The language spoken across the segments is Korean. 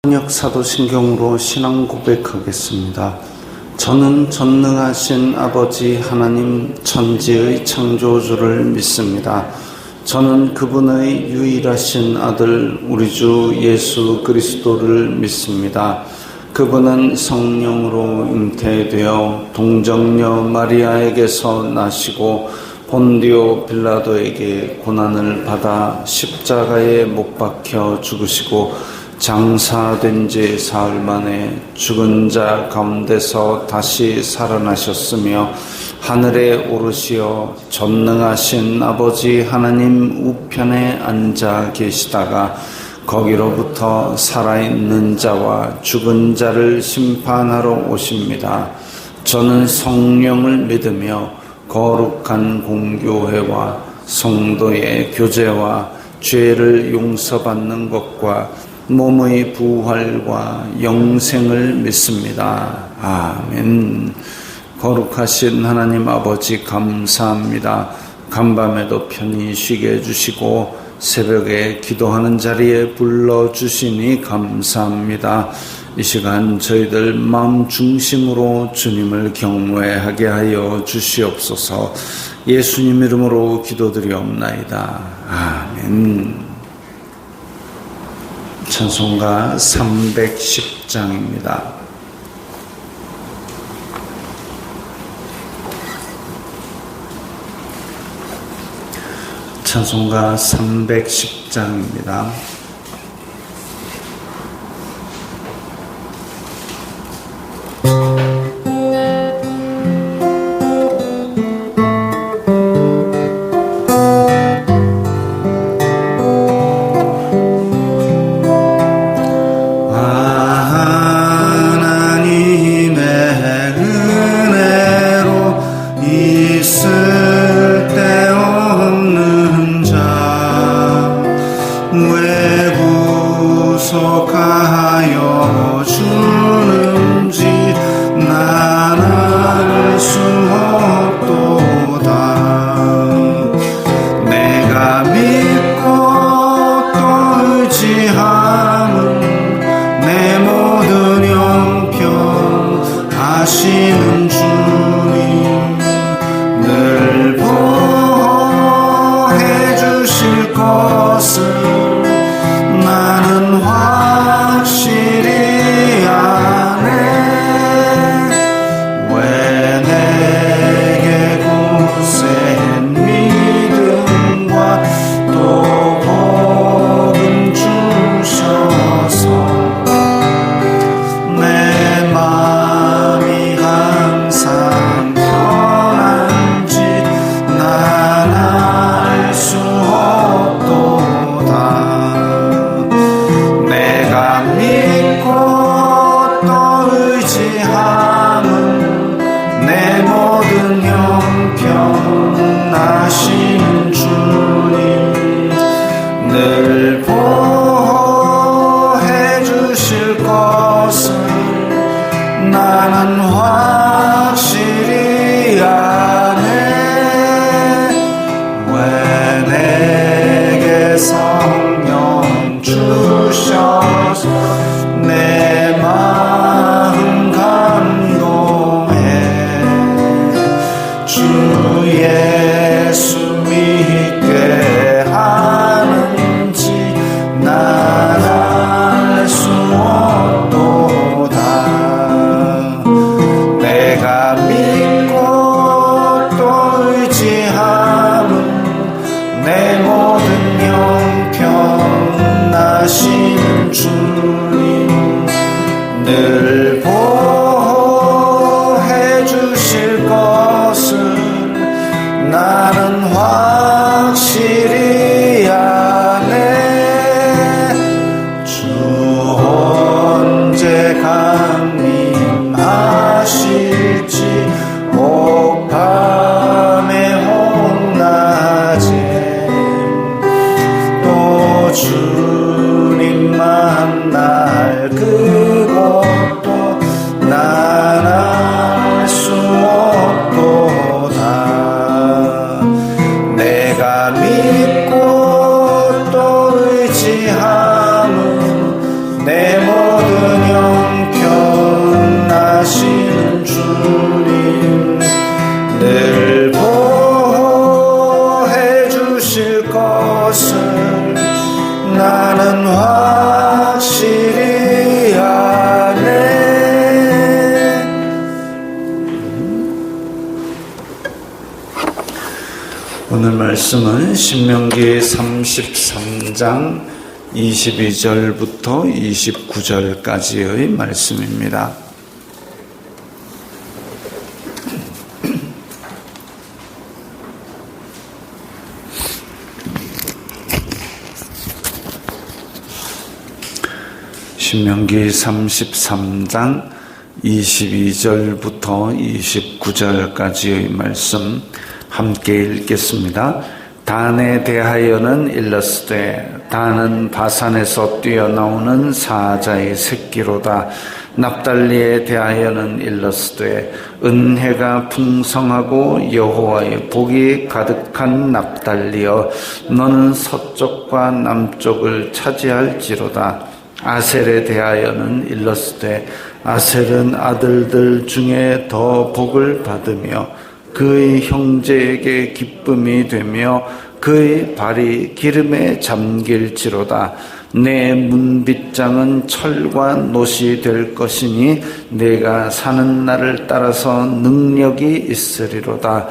번역 사도신경으로 신앙 고백하겠습니다. 저는 전능하신 아버지 하나님 천지의 창조주를 믿습니다. 저는 그분의 유일하신 아들 우리 주 예수 그리스도를 믿습니다. 그분은 성령으로 잉태되어 동정녀 마리아에게서 나시고 본디오 빌라도에게 고난을 받아 십자가에 못 박혀 죽으시고 장사된 지 사흘 만에 죽은 자 가운데서 다시 살아나셨으며 하늘에 오르시어 전능하신 아버지 하나님 우편에 앉아 계시다가 거기로부터 살아있는 자와 죽은 자를 심판하러 오십니다. 저는 성령을 믿으며 거룩한 공교회와 성도의 교제와 죄를 용서받는 것과 몸의 부활과 영생을 믿습니다. 아멘. 거룩하신 하나님 아버지 감사합니다. 간밤에도 편히 쉬게 해주시고 새벽에 기도하는 자리에 불러주시니 감사합니다. 이 시간 저희들 마음 중심으로 주님을 경외하게 하여 주시옵소서. 예수님 이름으로 기도드리옵나이다. 아멘. 찬송가 310장입니다. 찬송가 310장입니다. 구속하여 주는지 난 알 수 없도다. 내가 믿고 또 의지함은 내 모든 형편 아시는 주님 늘 보호해 주실 것을 나는 확실히 아네. 왜 내게 굳센 믿음과 또 복음 주셔서 내 마음이 항상 편한지 난 알 수 없도다. 내가 믿고 또 의지함은 내 모든 형편 아시는 주님 늘 보호해 주실 것을 나는 확실히 아네. 왜 내게 성령 주셔서 내 마음 감동해. 주 예수 믿게 하는지 난 알 수 없도다. 내가 믿고 또 의지함은 내 모든 형편 아시는 주님 늘 보호해 주실 것을 나는 확실히 아네. 주 언제 강림하실지 오밤의 홍낮에 또 주님 만날 그것도 난 알 수 없도다. 내가 믿고 또 의지함은 내 모든 말씀은 신명기 33장 22절부터 29절까지의 말씀입니다. 신명기 33장 22절부터 29절까지의 말씀 함께 읽겠습니다. 단에 대하여는 일렀으되 단은 바산에서 뛰어나오는 사자의 새끼로다. 납달리에 대하여는 일렀으되 은혜가 풍성하고 여호와의 복이 가득한 납달리여 너는 서쪽과 남쪽을 차지할지로다. 아셀에 대하여는 일렀으되 아셀은 아들들 중에 더 복을 받으며 그의 형제에게 기쁨이 되며 그의 발이 기름에 잠길지로다. 내 문빗장은 철과 놋이 될 것이니 내가 사는 날을 따라서 능력이 있으리로다.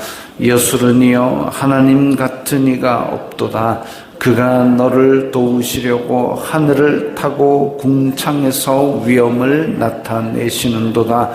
여수르니여 하나님 같은 이가 없도다. 그가 너를 도우시려고 하늘을 타고 궁창에서 위엄을 나타내시는도다.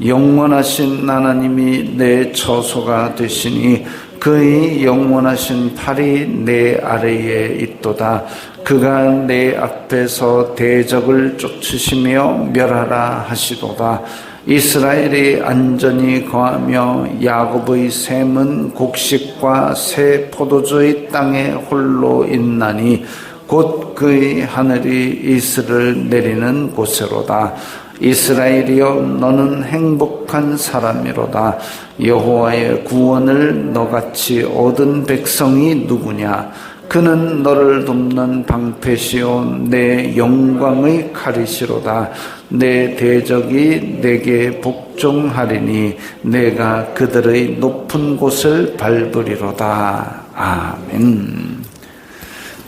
영원하신 하나님이 내 처소가 되시니 그의 영원하신 팔이 내 아래에 있도다. 그가 내 앞에서 대적을 쫓으시며 멸하라 하시도다. 이스라엘이 안전히 거하며 야곱의 샘은 곡식과 새 포도주의 땅에 홀로 있나니 곧 그의 하늘이 이슬을 내리는 곳으로다. 이스라엘이여 너는 행복한 사람이로다. 여호와의 구원을 너같이 얻은 백성이 누구냐? 그는 너를 돕는 방패시오 내 영광의 칼이시로다. 내 대적이 내게 복종하리니 내가 그들의 높은 곳을 밟으리로다. 아멘.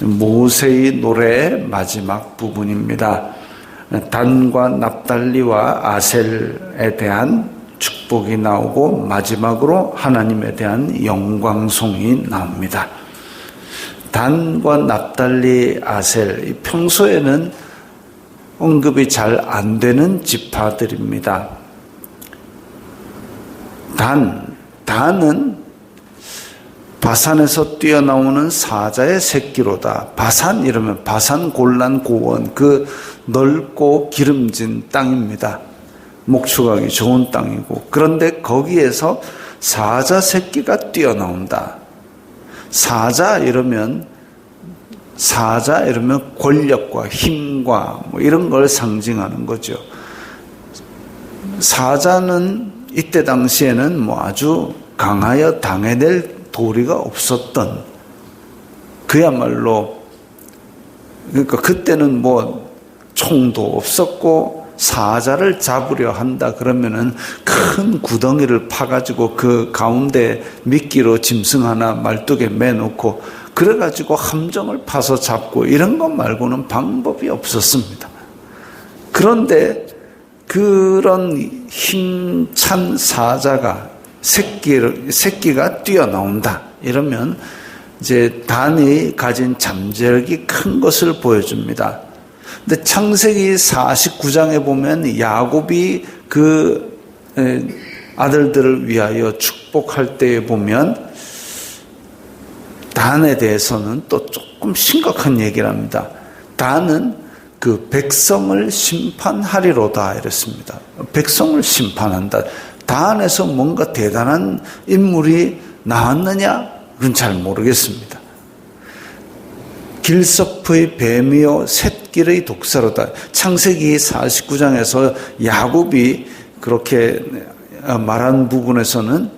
모세의 노래의 마지막 부분입니다. 단과 납달리와 아셀에 대한 축복이 나오고 마지막으로 하나님에 대한 영광송이 나옵니다. 단과 납달리, 아셀, 평소에는 언급이 잘 안 되는 지파들입니다. 단은 바산에서 뛰어나오는 사자의 새끼로다. 바산 이러면 바산 골란 고원, 그 넓고 기름진 땅입니다. 목축하기 좋은 땅이고, 그런데 거기에서 사자 새끼가 뛰어나온다. 사자 이러면 권력과 힘과 뭐 이런 걸 상징하는 거죠. 사자는 이때 당시에는 뭐 아주 강하여 당해낼 도리가 없었던, 그야말로, 그러니까 그때는 뭐 총도 없었고 사자를 잡으려 한다 그러면은 큰 구덩이를 파가지고 그 가운데 미끼로 짐승 하나 말뚝에 매놓고 그래가지고 함정을 파서 잡고 이런 것 말고는 방법이 없었습니다. 그런데 그런 힘찬 사자가 새끼가 뛰어나온다 이러면 이제 단이 가진 잠재력이 큰 것을 보여줍니다. 근데 창세기 49장에 보면 야곱이 그 아들들을 위하여 축복할 때에 보면 단에 대해서는 또 조금 심각한 얘기를 합니다. 단은 그 백성을 심판하리로다 이랬습니다. 백성을 심판한다. 단에서 뭔가 대단한 인물이 나왔느냐? 그건 잘 모르겠습니다. 길섭의 뱀이요 샛길의 독사로다. 창세기 49장에서 야곱이 그렇게 말한 부분에서는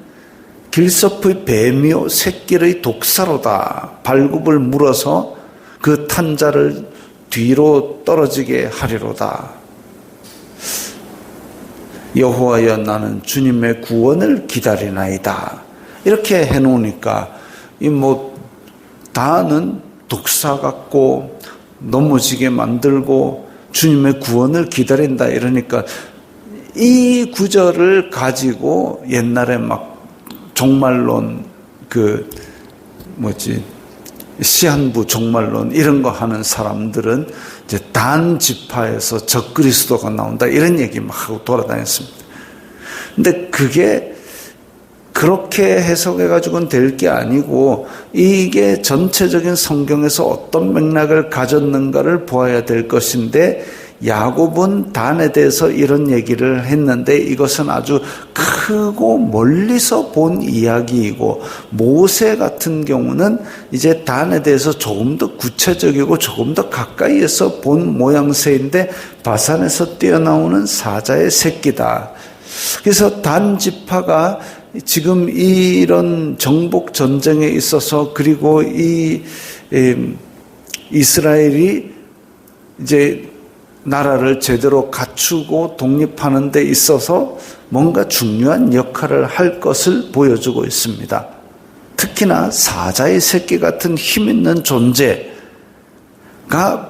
길섭의 뱀이요 샛길의 독사로다. 발굽을 물어서 그 탄자를 뒤로 떨어지게 하리로다. 여호와여 나는 주님의 구원을 기다리나이다. 이렇게 해놓으니까 이 뭐 다는 독사 같고 넘어지게 만들고 주님의 구원을 기다린다 이러니까 이 구절을 가지고 옛날에 막 종말론 그 시한부 종말론 이런 거 하는 사람들은 이제 단 지파에서 적그리스도가 나온다 이런 얘기 막 하고 돌아다녔습니다. 근데 그게 그렇게 해석해 가지고는 될 게 아니고 이게 전체적인 성경에서 어떤 맥락을 가졌는가를 보아야 될 것인데, 야곱은 단에 대해서 이런 얘기를 했는데 이것은 아주 크고 멀리서 본 이야기이고, 모세 같은 경우는 이제 단에 대해서 조금 더 구체적이고 조금 더 가까이에서 본 모양새인데 바산에서 뛰어나오는 사자의 새끼다. 그래서 단 지파가 지금 이런 정복 전쟁에 있어서, 그리고 이스라엘이 이제 나라를 제대로 갖추고 독립하는 데 있어서 뭔가 중요한 역할을 할 것을 보여주고 있습니다. 특히나 사자의 새끼 같은 힘 있는 존재가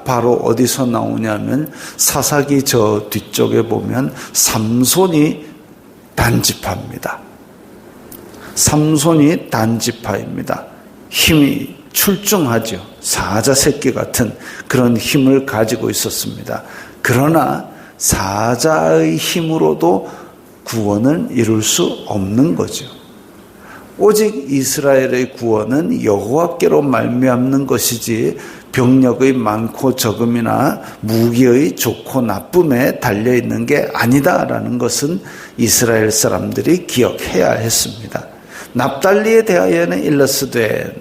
바로 어디서 나오냐면, 사사기 저 뒤쪽에 보면 삼손이 단지파입니다. 삼손이 단지파입니다. 힘이 출중하죠. 사자 새끼 같은 그런 힘을 가지고 있었습니다. 그러나 사자의 힘으로도 구원을 이룰 수 없는 거죠. 오직 이스라엘의 구원은 여호와께로 말미암는 것이지 병력의 많고 적음이나 무기의 좋고 나쁨에 달려있는 게 아니다라는 것은 이스라엘 사람들이 기억해야 했습니다. 납달리에 대하여는 일러스되,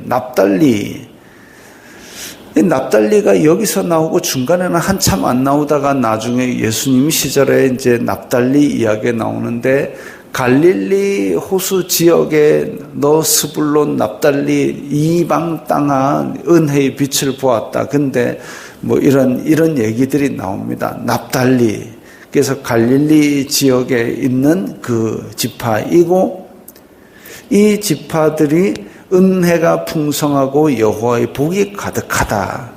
납달리가 여기서 나오고 중간에는 한참 안 나오다가 나중에 예수님 시절에 이제 납달리 이야기가 나오는데, 갈릴리 호수 지역에 너 스불론 납달리 이방 땅아 은혜의 빛을 보았다. 근데 뭐 이런 얘기들이 나옵니다. 납달리. 그래서 갈릴리 지역에 있는 그 지파이고, 이 지파들이 은혜가 풍성하고 여호와의 복이 가득하다.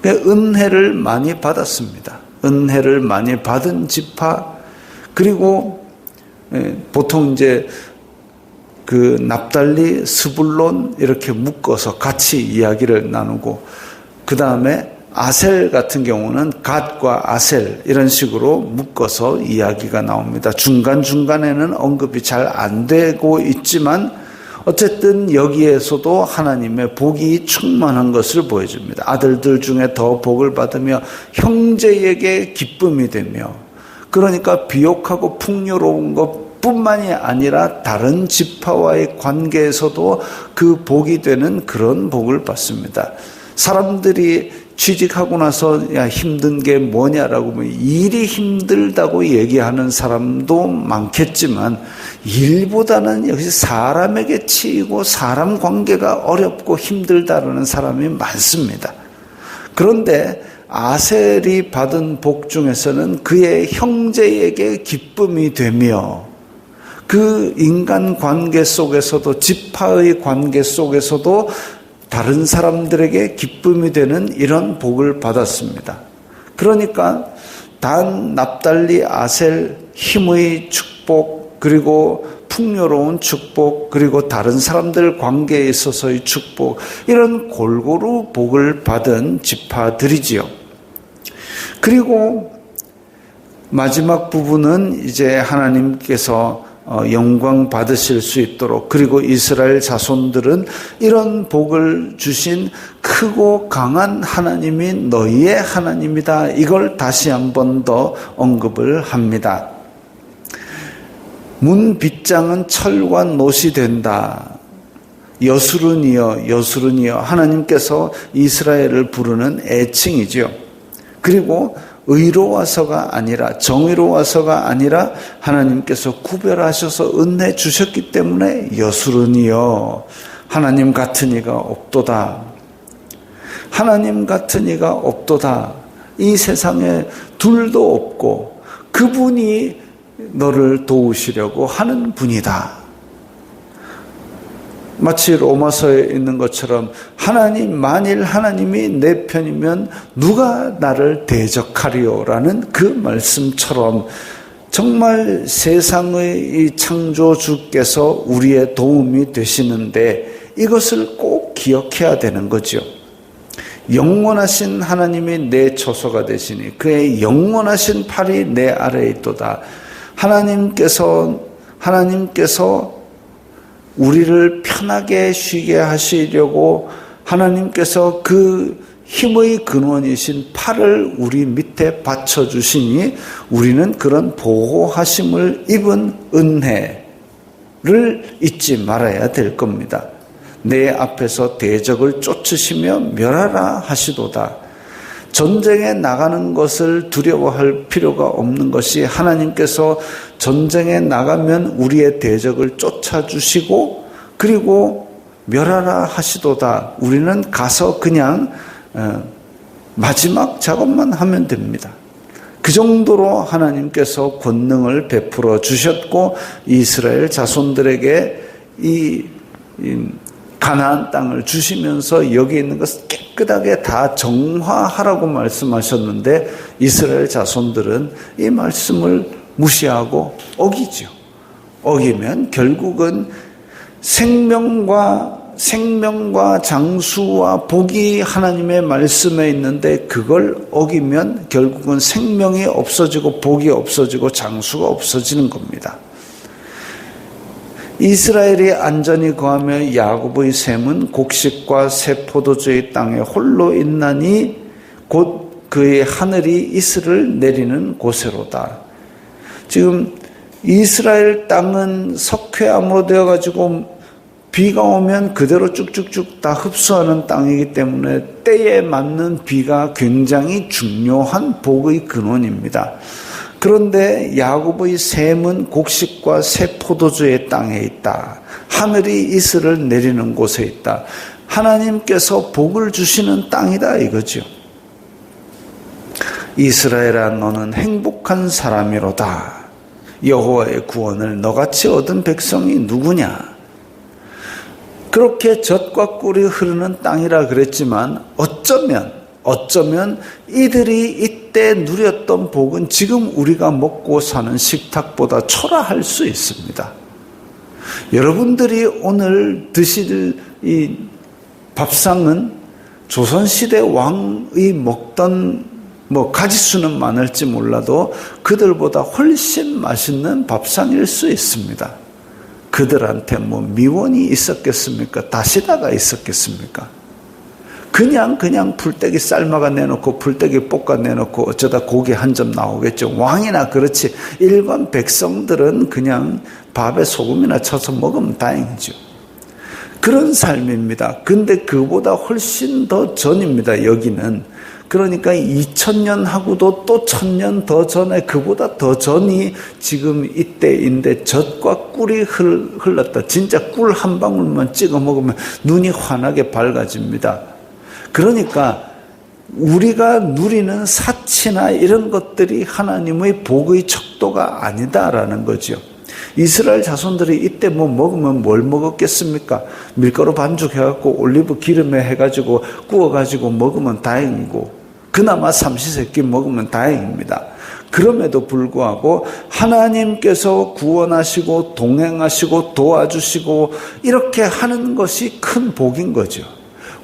은혜를 많이 받았습니다. 은혜를 많이 받은 지파. 그리고 보통 이제 그 납달리, 스불론 이렇게 묶어서 같이 이야기를 나누고, 그 다음에 아셀 같은 경우는 갓과 아셀 이런 식으로 묶어서 이야기가 나옵니다. 중간중간에는 언급이 잘 안 되고 있지만 어쨌든 여기에서도 하나님의 복이 충만한 것을 보여줍니다. 아들들 중에 더 복을 받으며 형제에게 기쁨이 되며, 그러니까 비옥하고 풍요로운 것뿐만이 아니라 다른 지파와의 관계에서도 그 복이 되는 그런 복을 받습니다. 사람들이 취직하고 나서 야 힘든 게 뭐냐라고 하면 일이 힘들다고 얘기하는 사람도 많겠지만, 일보다는 역시 사람에게 치이고 사람 관계가 어렵고 힘들다라는 사람이 많습니다. 그런데 아셀이 받은 복 중에서는 그의 형제에게 기쁨이 되며, 그 인간 관계 속에서도, 지파의 관계 속에서도 다른 사람들에게 기쁨이 되는 이런 복을 받았습니다. 그러니까 단, 납달리, 아셀, 힘의 축복, 그리고 풍요로운 축복, 그리고 다른 사람들 관계에 있어서의 축복, 이런 골고루 복을 받은 지파들이지요. 그리고 마지막 부분은 이제 하나님께서 영광 받으실 수 있도록, 그리고 이스라엘 자손들은 이런 복을 주신 크고 강한 하나님이 너희의 하나님이다. 이걸 다시 한 번 더 언급을 합니다. 문 빗장은 철과 놋이 된다. 여수른이여, 여수른이여. 하나님께서 이스라엘을 부르는 애칭이죠. 그리고 의로워서가 아니라, 정의로워서가 아니라 하나님께서 구별하셔서 은혜 주셨기 때문에 여수른이여, 하나님 같은 이가 없도다. 하나님 같은 이가 없도다. 이 세상에 둘도 없고 그분이 너를 도우시려고 하는 분이다. 마치 로마서에 있는 것처럼 하나님, 만일 하나님이 내 편이면 누가 나를 대적하리요라는 그 말씀처럼 정말 세상의 이 창조주께서 우리의 도움이 되시는데, 이것을 꼭 기억해야 되는 거죠. 영원하신 하나님이 내 처소가 되시니 그의 영원하신 팔이 내 아래에 있도다. 하나님께서 우리를 편하게 쉬게 하시려고 하나님께서 그 힘의 근원이신 팔을 우리 밑에 받쳐주시니 우리는 그런 보호하심을 입은 은혜를 잊지 말아야 될 겁니다. 내 앞에서 대적을 쫓으시며 멸하라 하시도다. 전쟁에 나가는 것을 두려워할 필요가 없는 것이 하나님께서 전쟁에 나가면 우리의 대적을 쫓아주시고 그리고 멸하라 하시도다. 우리는 가서 그냥 마지막 작업만 하면 됩니다. 그 정도로 하나님께서 권능을 베풀어 주셨고 이스라엘 자손들에게 이 가나안 땅을 주시면서 여기 있는 것을 깨끗하게 다 정화하라고 말씀하셨는데 이스라엘 자손들은 이 말씀을 무시하고 어기죠. 어기면 결국은 생명과 장수와 복이 하나님의 말씀에 있는데 그걸 어기면 결국은 생명이 없어지고 복이 없어지고 장수가 없어지는 겁니다. 이스라엘이 안전히 거하며 야곱의 셈은 곡식과 새 포도주의 땅에 홀로 있나니 곧 그의 하늘이 이슬을 내리는 곳으로다. 지금 이스라엘 땅은 석회암으로 되어가지고 비가 오면 그대로 쭉쭉쭉 다 흡수하는 땅이기 때문에 때에 맞는 비가 굉장히 중요한 복의 근원입니다. 그런데 야곱의 셈은 곡식과 새 포도주의 땅에 있다. 하늘이 이슬을 내리는 곳에 있다. 하나님께서 복을 주시는 땅이다 이거죠. 이스라엘아 너는 행복한 사람이로다. 여호와의 구원을 너같이 얻은 백성이 누구냐. 그렇게 젖과 꿀이 흐르는 땅이라 그랬지만 어쩌면 이들이 이때 누렸던 복은 지금 우리가 먹고 사는 식탁보다 초라할 수 있습니다. 여러분들이 오늘 드실 이 밥상은 조선시대 왕이 먹던 가지수는 많을지 몰라도 그들보다 훨씬 맛있는 밥상일 수 있습니다. 그들한테 미원이 있었겠습니까? 다시다가 있었겠습니까? 그냥 풀떼기 삶아가 내놓고 풀떼기 볶아 내놓고 어쩌다 고기 한 점 나오겠죠. 왕이나 그렇지 일반 백성들은 그냥 밥에 소금이나 쳐서 먹으면 다행이죠. 그런 삶입니다. 근데 그보다 훨씬 더 전입니다. 여기는. 그러니까 2000년하고도 또 1000년 더 전에 그보다 더 전이 지금 이때인데 젖과 꿀이 흘렀다. 진짜 꿀 한 방울만 찍어 먹으면 눈이 환하게 밝아집니다. 그러니까 우리가 누리는 사치나 이런 것들이 하나님의 복의 척도가 아니다라는 거죠. 이스라엘 자손들이 이때 먹으면 뭘 먹었겠습니까? 밀가루 반죽해갖고 올리브 기름에 해가지고 구워가지고 먹으면 다행이고 그나마 삼시세끼 먹으면 다행입니다. 그럼에도 불구하고 하나님께서 구원하시고 동행하시고 도와주시고 이렇게 하는 것이 큰 복인 거죠.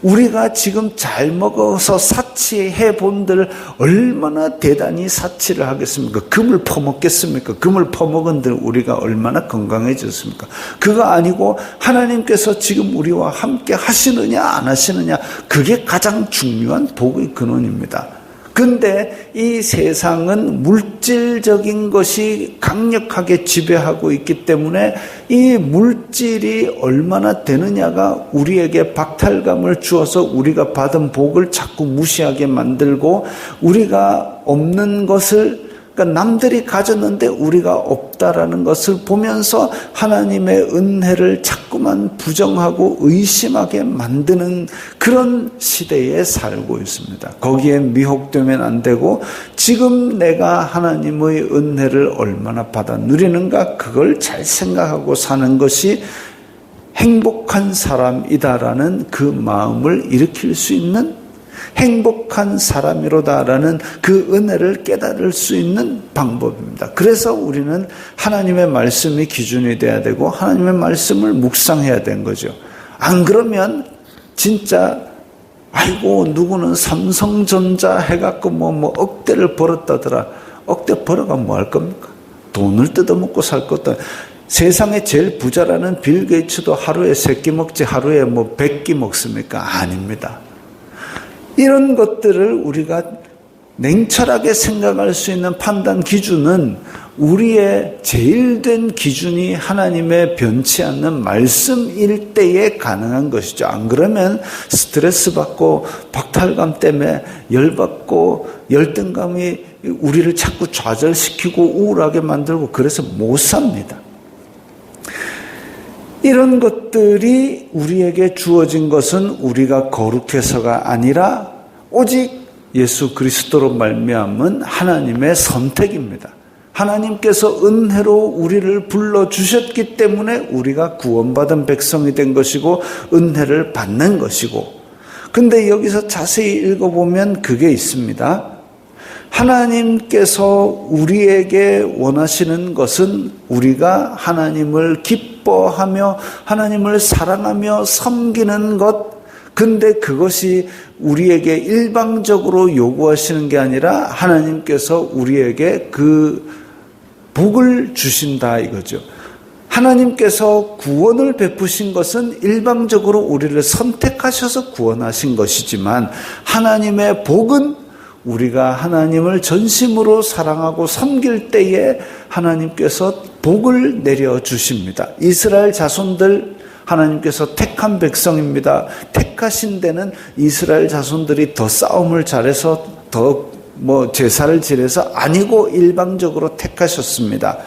우리가 지금 잘 먹어서 사치해 본들 얼마나 대단히 사치를 하겠습니까? 금을 퍼먹겠습니까? 금을 퍼먹은들 우리가 얼마나 건강해졌습니까? 그거 아니고 하나님께서 지금 우리와 함께 하시느냐 안 하시느냐 그게 가장 중요한 복의 근원입니다. 근데 이 세상은 물질적인 것이 강력하게 지배하고 있기 때문에 이 물질이 얼마나 되느냐가 우리에게 박탈감을 주어서 우리가 받은 복을 자꾸 무시하게 만들고 우리가 없는 것을 그러니까 남들이 가졌는데 우리가 없다라는 것을 보면서 하나님의 은혜를 자꾸만 부정하고 의심하게 만드는 그런 시대에 살고 있습니다. 거기에 미혹되면 안 되고 지금 내가 하나님의 은혜를 얼마나 받아 누리는가 그걸 잘 생각하고 사는 것이 행복한 사람이다라는 그 마음을 일으킬 수 있는 행복한 사람이로다라는 그 은혜를 깨달을 수 있는 방법입니다. 그래서 우리는 하나님의 말씀이 기준이 돼야 되고 하나님의 말씀을 묵상해야 되는 거죠. 안 그러면 진짜 아이고 누구는 삼성전자 해갖고 뭐 억대를 벌었다더라. 억대 벌어가 뭐 할 겁니까? 돈을 뜯어먹고 살 것도. 세상에 제일 부자라는 빌 게이츠도 하루에 3끼 먹지 하루에 뭐 100끼 먹습니까? 아닙니다. 이런 것들을 우리가 냉철하게 생각할 수 있는 판단 기준은 우리의 제일 된 기준이 하나님의 변치 않는 말씀일 때에 가능한 것이죠. 안 그러면 스트레스 받고 박탈감 때문에 열받고 열등감이 우리를 자꾸 좌절시키고 우울하게 만들고 그래서 못 삽니다. 이런 것들이 우리에게 주어진 것은 우리가 거룩해서가 아니라 오직 예수 그리스도로 말미암은 하나님의 선택입니다. 하나님께서 은혜로 우리를 불러주셨기 때문에 우리가 구원받은 백성이 된 것이고 은혜를 받는 것이고, 근데 여기서 자세히 읽어보면 그게 있습니다. 하나님께서 우리에게 원하시는 것은 우리가 하나님을 기뻐하며 하나님을 사랑하며 섬기는 것, 근데 그것이 우리에게 일방적으로 요구하시는 게 아니라 하나님께서 우리에게 그 복을 주신다 이거죠. 하나님께서 구원을 베푸신 것은 일방적으로 우리를 선택하셔서 구원하신 것이지만 하나님의 복은 우리가 하나님을 전심으로 사랑하고 섬길 때에 하나님께서 복을 내려주십니다. 이스라엘 자손들 하나님께서 택한 백성입니다. 택하신 데는 이스라엘 자손들이 더 싸움을 잘해서 더 제사를 지내서 아니고 일방적으로 택하셨습니다.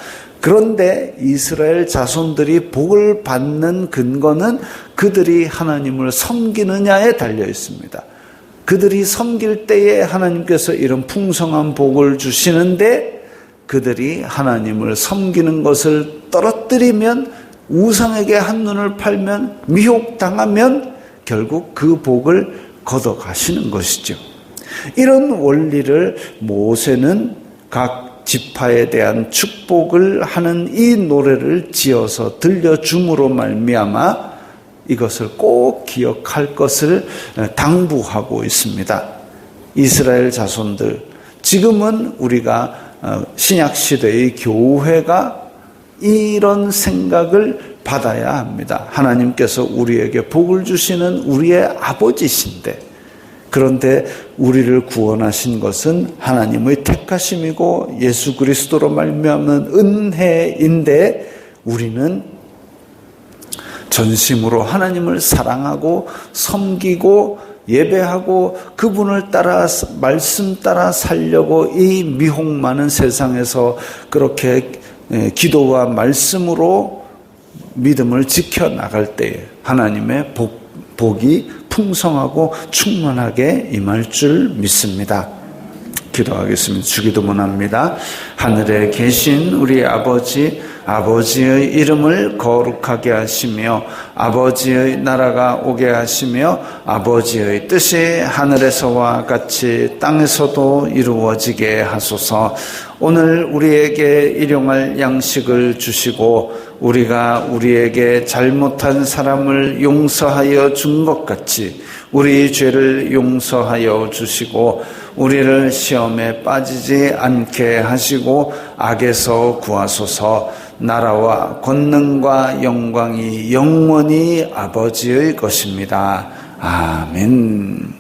그런데 이스라엘 자손들이 복을 받는 근거는 그들이 하나님을 섬기느냐에 달려 있습니다. 그들이 섬길 때에 하나님께서 이런 풍성한 복을 주시는데 그들이 하나님을 섬기는 것을 떨어뜨리면 우상에게 한눈을 팔면 미혹당하면 결국 그 복을 걷어가시는 것이죠. 이런 원리를 모세는 각 지파에 대한 축복을 하는 이 노래를 지어서 들려줌으로 말미암아 이것을 꼭 기억할 것을 당부하고 있습니다. 이스라엘 자손들, 지금은 우리가 신약시대의 교회가 이런 생각을 받아야 합니다. 하나님께서 우리에게 복을 주시는 우리의 아버지신데, 그런데 우리를 구원하신 것은 하나님의 택하심이고 예수 그리스도로 말미암는 은혜인데 우리는 전심으로 하나님을 사랑하고 섬기고 예배하고 그분을 따라 말씀 따라 살려고 이 미혹 많은 세상에서 그렇게 기도와 말씀으로 믿음을 지켜나갈 때에 하나님의 복이 풍성하고 충만하게 임할 줄 믿습니다. 기도하겠습니다. 주기도문합니다. 하늘에 계신 우리 아버지의 이름을 거룩하게 하시며 아버지의 나라가 오게 하시며 아버지의 뜻이 하늘에서와 같이 땅에서도 이루어지게 하소서. 오늘 우리에게 일용할 양식을 주시고 우리가 우리에게 잘못한 사람을 용서하여 준 것 같이 우리 죄를 용서하여 주시고 우리를 시험에 빠지지 않게 하시고 악에서 구하소서. 나라와 권능과 영광이 영원히 아버지의 것입니다. 아멘.